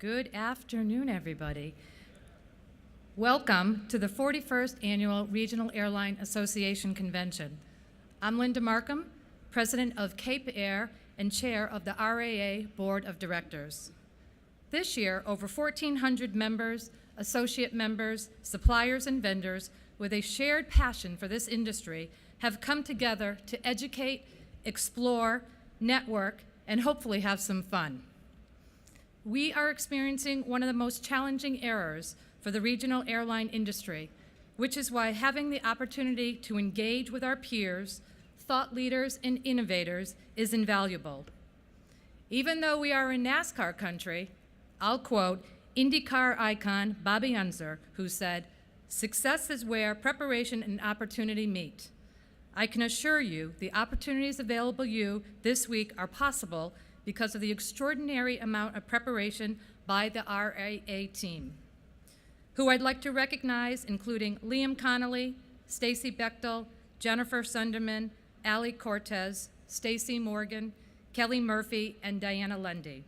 Good afternoon, everybody. Welcome to the 41st Annual Regional Airline Association Convention. I'm Linda Markham, President of Cape Air and Chair of the RAA Board of Directors. This year, over 1,400 members, associate members, suppliers, and vendors with a shared passion for this industry have come together to educate, explore, network, and hopefully have some fun. We are experiencing one of the most challenging eras for the regional airline industry, which is why having the opportunity to engage with our peers, thought leaders, and innovators is invaluable. Even though we are in NASCAR country, I'll quote IndyCar icon Bobby Unser, who said, "Success is where preparation and opportunity meet." I can assure you the opportunities available to you this week are possible because of the extraordinary amount of preparation by the RAA team, who I'd like to recognize, including Liam Connolly, Stacy Bechtel, Jennifer Sunderman, Allie Cortez, Stacy Morgan, Kelly Murphy, and Diana Lundy.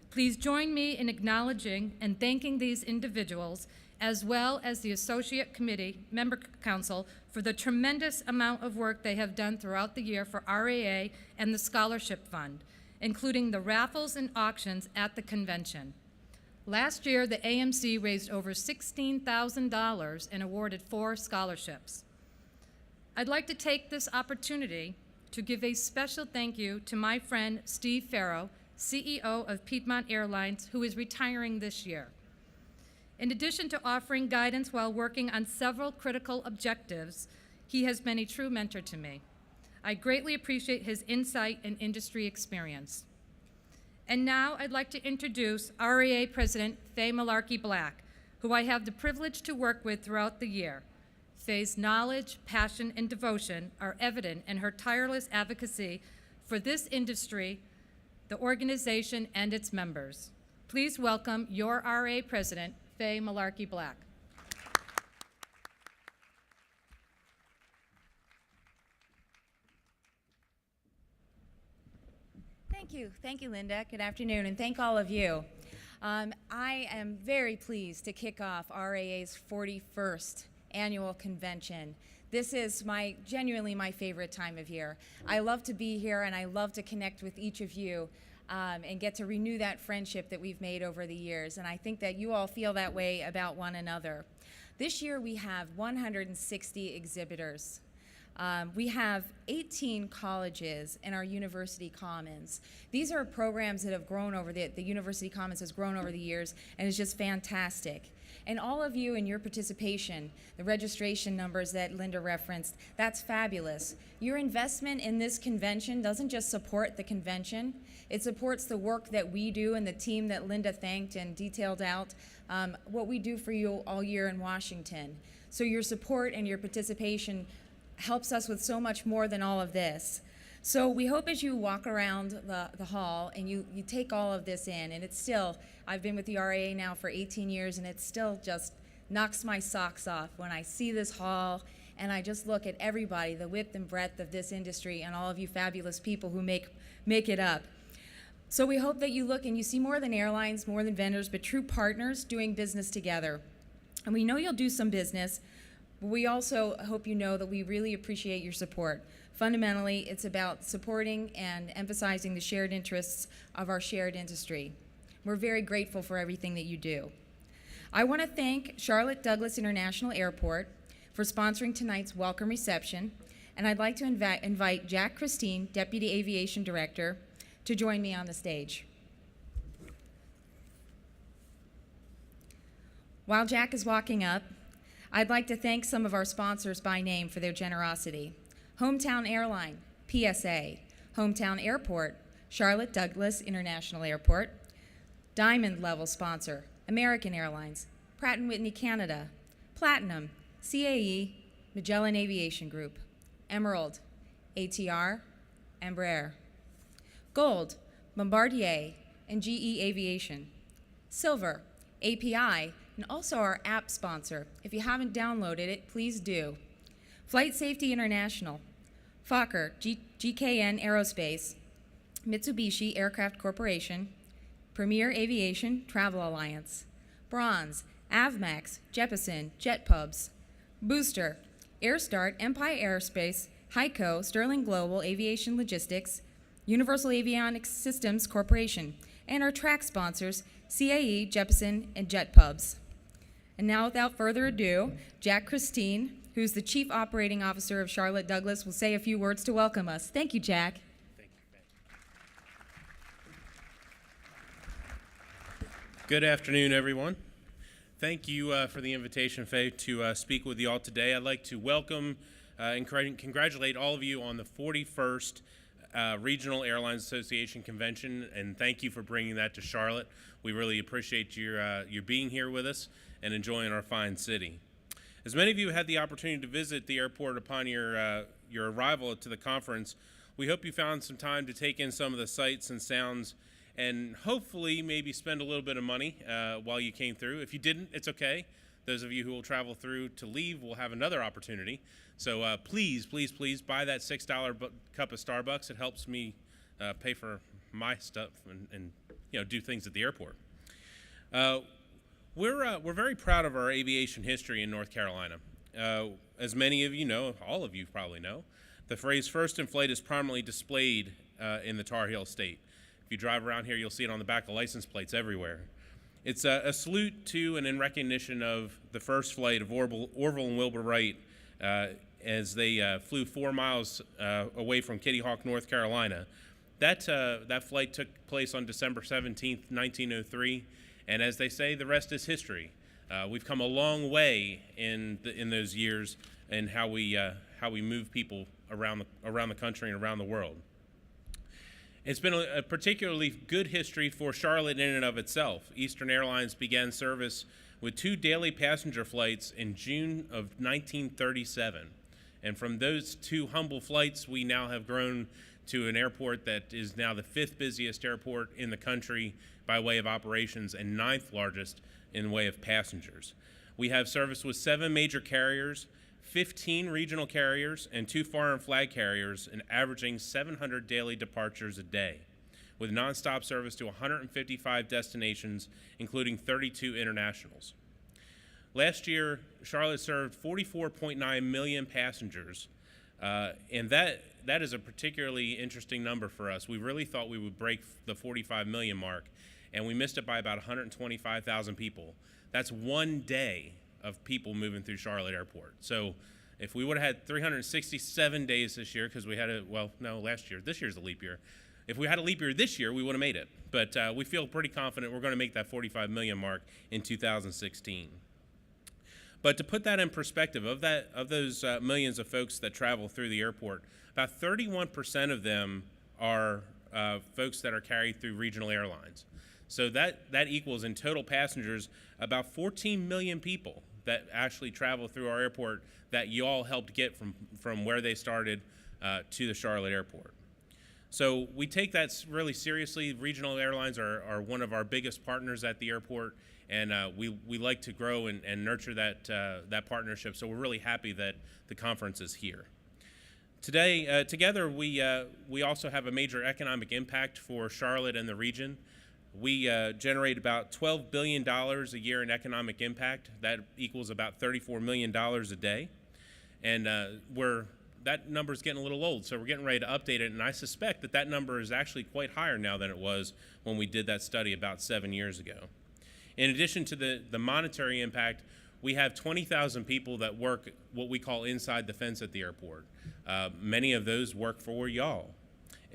Please join me in acknowledging and thanking these individuals, as well as the Associate Committee Member Council, for the tremendous amount of work they have done throughout the year for RAA and the Scholarship Fund, including the raffles and auctions at the convention. Last year, the AMC raised over $16,000 and awarded 4 scholarships. I'd like to take this opportunity to give a special thank you to my friend Steve Farrow, CEO of Piedmont Airlines, who is retiring this year. In addition to offering guidance while working on several critical objectives, he has been a true mentor to me. I greatly appreciate his insight and industry experience. And now I'd like to introduce RAA President Faye Malarkey Black, who I have the privilege to work with throughout the year. Faye's knowledge, passion, and devotion are evident in her tireless advocacy for this industry, the organization, and its members. Please welcome your RAA President, Faye Malarkey Black. Thank you, Linda. Good afternoon, and thank all of you. I am very pleased to kick off RAA's 41st annual convention. This is genuinely my favorite time of year. I love to be here, and I love to connect with each of you and get to renew that friendship that we've made over the years, and I think that you all feel that way about one another. This year we have 160 exhibitors. We have 18 colleges in our University Commons. These are programs that have grown over the University Commons has grown over the years, and is just fantastic. And all of you and your participation, the registration numbers that Linda referenced, that's fabulous. Your investment in this convention doesn't just support the convention, it supports the work that we do and the team that Linda thanked and detailed out, what we do for you all year in Washington. So your support and your participation helps us with so much more than all of this. So we hope as you walk around the hall and you take all of this in, and it's still, I've been with the RAA now for 18 years, and it still just knocks my socks off when I see this hall and I just look at everybody, the width and breadth of this industry, and all of you fabulous people who make it up. So we hope that you look and you see more than airlines, more than vendors, but true partners doing business together. And we know you'll do some business, but we also hope you know that we really appreciate your support. Fundamentally, it's about supporting and emphasizing the shared interests of our shared industry. We're very grateful for everything that you do. I want to thank Charlotte Douglas International Airport for sponsoring tonight's welcome reception, and I'd like to invite Jack Christine, Deputy Aviation Director, to join me on the stage. While Jack is walking up, I'd like to thank some of our sponsors by name for their generosity. Hometown Airline, PSA, Hometown Airport, Charlotte Douglas International Airport, Diamond Level sponsor, American Airlines, Pratt & Whitney Canada, Platinum, CAE, Magellan Aviation Group, Emerald, ATR, Embraer, Gold, Bombardier, and GE Aviation, Silver, API, and also our app sponsor. If you haven't downloaded it, please do. Flight Safety International, Fokker, GKN Aerospace, Mitsubishi Aircraft Corporation, Premier Aviation Travel Alliance. Bronze, Avmax, Jeppesen, Jet Pubs. Booster, Airstart, Empire Aerospace, HEICO, Sterling Global Aviation Logistics, Universal Avionics Systems Corporation, and our track sponsors, CAE, Jeppesen, and Jet Pubs. And now, without further ado, Jack Christine, who's the Chief Operating Officer of Charlotte Douglas, will say a few words to welcome us. Thank you, Jack. Thank you, Faye. Good afternoon, everyone. Thank you for the invitation, Faye, to speak with you all today. I'd like to welcome and congratulate all of you on the 41st Regional Airlines Association Convention, and thank you for bringing that to Charlotte. We really appreciate your being here with us and enjoying our fine city. As many of you had the opportunity to visit the airport upon your arrival to the conference, we hope you found some time to take in some of the sights and sounds and hopefully maybe spend a little bit of money while you came through. If you didn't, it's okay. Those of you who will travel through to leave will have another opportunity. So please, please, please buy that $6 cup of Starbucks. It helps me pay for my stuff and do things at the airport. We're very proud of our aviation history in North Carolina. As many of you know, all of you probably know, the phrase "first in flight" is prominently displayed in the Tar Heel State. If you drive around here, you'll see it on the back of license plates everywhere. It's a salute to and in recognition of the first flight of Orville and Wilbur Wright as they flew 4 miles away from Kitty Hawk, North Carolina. That flight took place on December 17th, 1903, and as they say, the rest is history. We've come a long way in those years in how we move people around the country and around the world. It's been a particularly good history for Charlotte in and of itself. Eastern Airlines began service with 2 daily passenger flights in June of 1937. And from those 2 humble flights, we now have grown to an airport that is now the 5th busiest airport in the country by way of operations and 9th largest in way of passengers. We have service with 7 major carriers, 15 regional carriers, and 2 foreign flag carriers, and averaging 700 daily departures a day, with nonstop service to 155 destinations, including 32 internationals. Last year, Charlotte served 44.9 million passengers, and that is a particularly interesting number for us. We really thought we would break the 45 million mark, and we missed it by about 125,000 people. That's one day of people moving through Charlotte Airport. So if we would have had 367 days this year, because we had last year, this year's a leap year. If we had a leap year this year, we would have made it. But we feel pretty confident we're going to make that 45 million mark in 2016. But to put that in perspective, of those millions of folks that travel through the airport, about 31% of them are folks that are carried through regional airlines. So that equals in total passengers about 14 million people that actually travel through our airport that you all helped get from where they started to the Charlotte Airport. So we take that really seriously. Regional airlines are one of our biggest partners at the airport, and we like to grow and nurture that partnership. So we're really happy that the conference is here. Today, together, we also have a major economic impact for Charlotte and the region. We generate about $12 billion a year in economic impact. That equals about $34 million a day. And that number is getting a little old, so we're getting ready to update it. And I suspect that number is actually quite higher now than it was when we did that study about 7 years ago. In addition to the monetary impact, we have 20,000 people that work what we call inside the fence at the airport. Many of those work for y'all.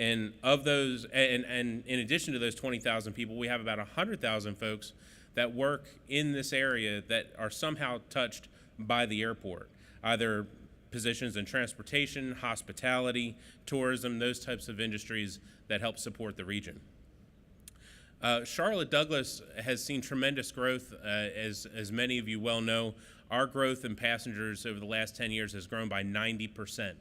And of those, and in addition to those 20,000 people, we have about 100,000 folks that work in this area that are somehow touched by the airport, either positions in transportation, hospitality, tourism, those types of industries that help support the region. Charlotte Douglas has seen tremendous growth, as many of you well know. Our growth in passengers over the last 10 years has grown by 90%.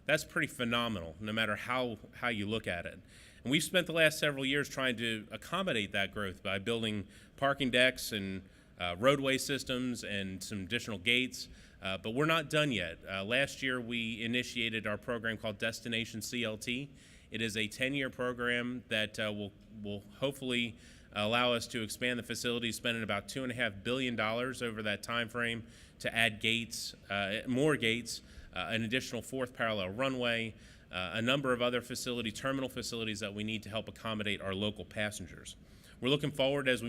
That's pretty phenomenal, no matter how you look at it. And we've spent the last several years trying to accommodate that growth by building parking decks and roadway systems and some additional gates, but we're not done yet. Last year, we initiated our program called Destination CLT. It is a 10-year program that will hopefully allow us to expand the facility, spending about $2.5 billion over that time frame to add gates, more gates, an additional fourth parallel runway, a number of other terminal facilities that we need to help accommodate our local passengers. We're looking forward as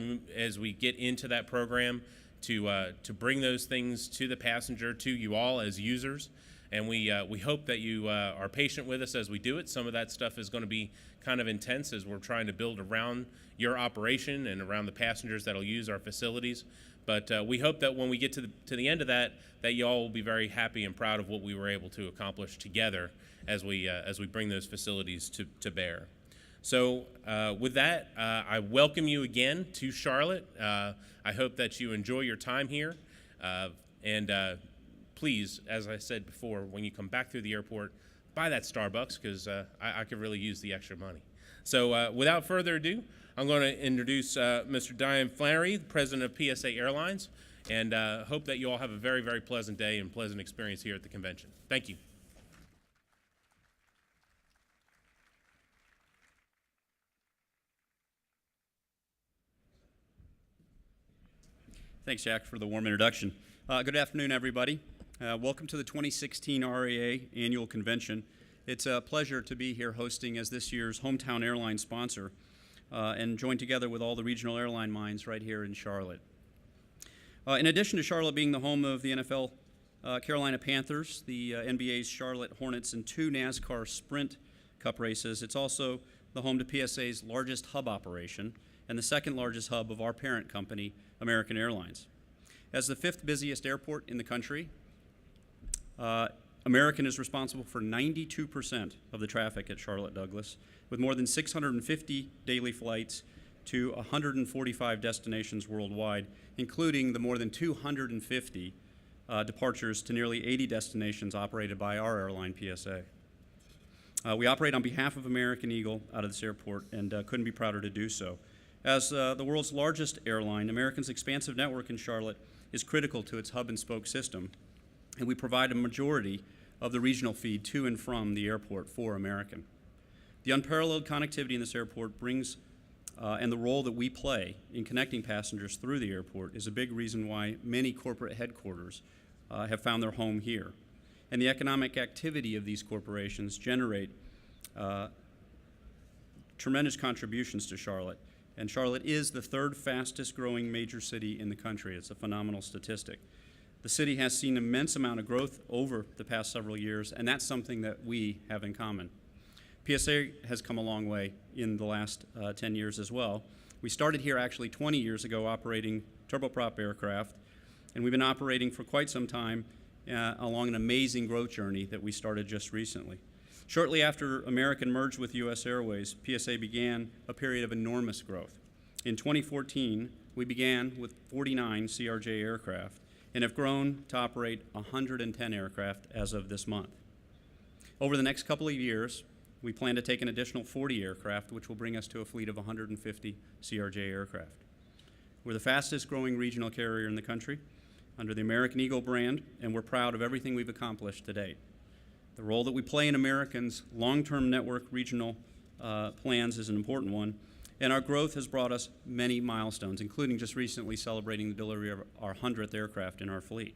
we get into that program to bring those things to the passenger, to you all as users, and we hope that you are patient with us as we do it. Some of that stuff is going to be kind of intense as we're trying to build around your operation and around the passengers that'll use our facilities. But we hope that when we get to the end of that you all will be very happy and proud of what we were able to accomplish together as we bring those facilities to bear. So with that, I welcome you again to Charlotte. I hope that you enjoy your time here. And please, as I said before, when you come back through the airport, buy that Starbucks, because I could really use the extra money. So without further ado, I'm going to introduce Mr. Dion Flannery, the president of PSA Airlines, and hope that you all have a very, very pleasant day and pleasant experience here at the convention. Thank you. Thanks, Jack, for the warm introduction. Good afternoon, everybody. Welcome to the 2016 RAA Annual Convention. It's a pleasure to be here hosting as this year's hometown airline sponsor and join together with all the regional airline minds right here in Charlotte. In addition to Charlotte being the home of the NFL Carolina Panthers, the NBA's Charlotte Hornets, and 2 NASCAR Sprint Cup races, it's also the home to PSA's largest hub operation and the second largest hub of our parent company, American Airlines. As the 5th busiest airport in the country, American is responsible for 92% of the traffic at Charlotte Douglas, with more than 650 daily flights to 145 destinations worldwide, including the more than 250 departures to nearly 80 destinations operated by our airline, PSA. We operate on behalf of American Eagle out of this airport and couldn't be prouder to do so. As the world's largest airline, American's expansive network in Charlotte is critical to its hub and spoke system, and we provide a majority of the regional feed to and from the airport for American. The unparalleled connectivity in this airport brings, and the role that we play in connecting passengers through the airport is a big reason why many corporate headquarters have found their home here. And the economic activity of these corporations generate tremendous contributions to Charlotte. And Charlotte is the 3rd fastest growing major city in the country. It's a phenomenal statistic. The city has seen an immense amount of growth over the past several years, and that's something that we have in common. PSA has come a long way in the last 10 years as well. We started here actually 20 years ago operating turboprop aircraft, and we've been operating for quite some time along an amazing growth journey that we started just recently. Shortly after American merged with US Airways, PSA began a period of enormous growth. In 2014, we began with 49 CRJ aircraft and have grown to operate 110 aircraft as of this month. Over the next couple of years, we plan to take an additional 40 aircraft, which will bring us to a fleet of 150 CRJ aircraft. We're the fastest growing regional carrier in the country under the American Eagle brand, and we're proud of everything we've accomplished to date. The role that we play in American's long-term network regional plans is an important one, and our growth has brought us many milestones, including just recently celebrating the delivery of our 100th aircraft in our fleet.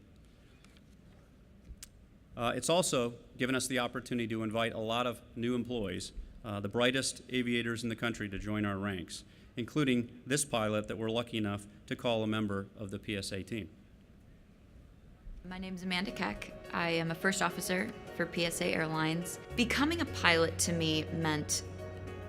It's also given us the opportunity to invite a lot of new employees, the brightest aviators in the country, to join our ranks, including this pilot that we're lucky enough to call a member of the PSA team. My name is Amanda Keck. I am a first officer for PSA Airlines. Becoming a pilot to me meant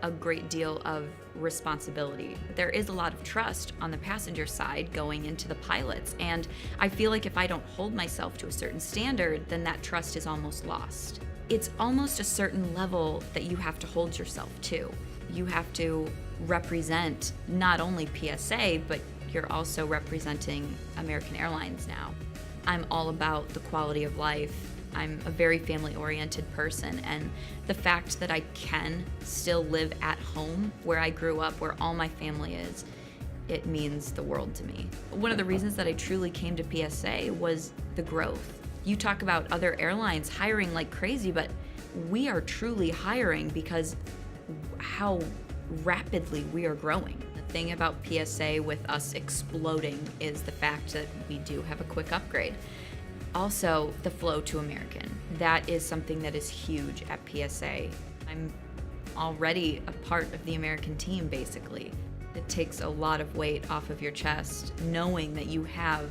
a great deal of responsibility. There is a lot of trust on the passenger side going into the pilots, and I feel like if I don't hold myself to a certain standard, then that trust is almost lost. It's almost a certain level that you have to hold yourself to. You have to represent not only PSA, but you're also representing American Airlines now. I'm all about the quality of life. I'm a very family-oriented person, and the fact that I can still live at home where I grew up, where all my family is, it means the world to me. One of the reasons that I truly came to PSA was the growth. You talk about other airlines hiring like crazy, but we are truly hiring because how rapidly we are growing. thing about PSA with us exploding is the fact that we do have a quick upgrade. Also, the flow to American. That is something that is huge at PSA. I'm already a part of the American team, basically. It takes a lot of weight off of your chest, knowing that you have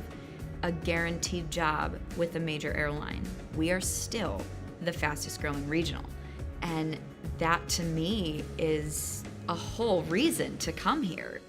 a guaranteed job with a major airline. We are still the fastest growing regional. And that, to me, is a whole reason to come here.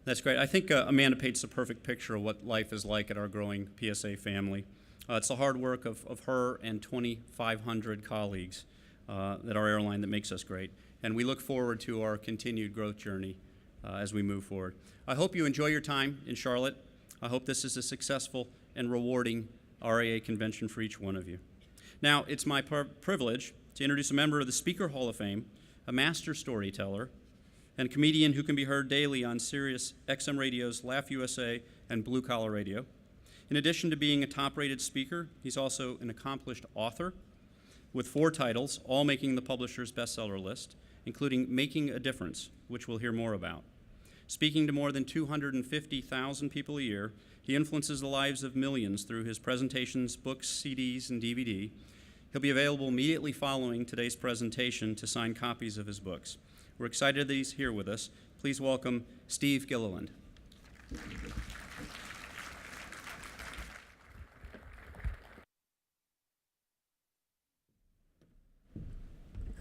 That's great. I think Amanda paints the perfect picture of what life is like at our growing PSA family. It's the hard work of her and 2,500 colleagues at our airline that makes us great. And we look forward to our continued growth journey as we move forward. I hope you enjoy your time in Charlotte. I hope this is a successful and rewarding RAA convention for each one of you. Now, it's my privilege to introduce a member of the Speaker Hall of Fame, a master storyteller, and a comedian who can be heard daily on Sirius XM Radio's Laugh USA and Blue Collar Radio. In addition to being a top-rated speaker, he's also an accomplished author with 4 titles, all making the publisher's bestseller list, including Making a Difference, which we'll hear more about. Speaking to more than 250,000 people a year, he influences the lives of millions through his presentations, books, CDs, and DVD. He'll be available immediately following today's presentation to sign copies of his books. We're excited that he's here with us. Please welcome Steve Gilliland.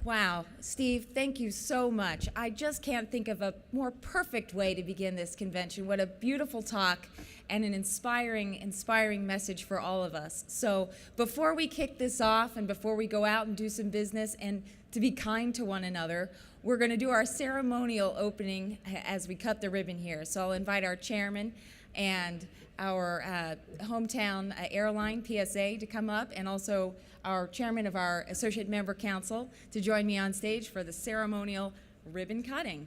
Wow, Steve, thank you so much. I just can't think of a more perfect way to begin this convention. What a beautiful talk and an inspiring message for all of us. So before we kick this off and before we go out and do some business and to be kind to one another, we're going to do our ceremonial opening as we cut the ribbon here. So I'll invite our chairman and our hometown airline, PSA, to come up, and also our chairman of our Associate Member Council to join me on stage for the ceremonial ribbon cutting.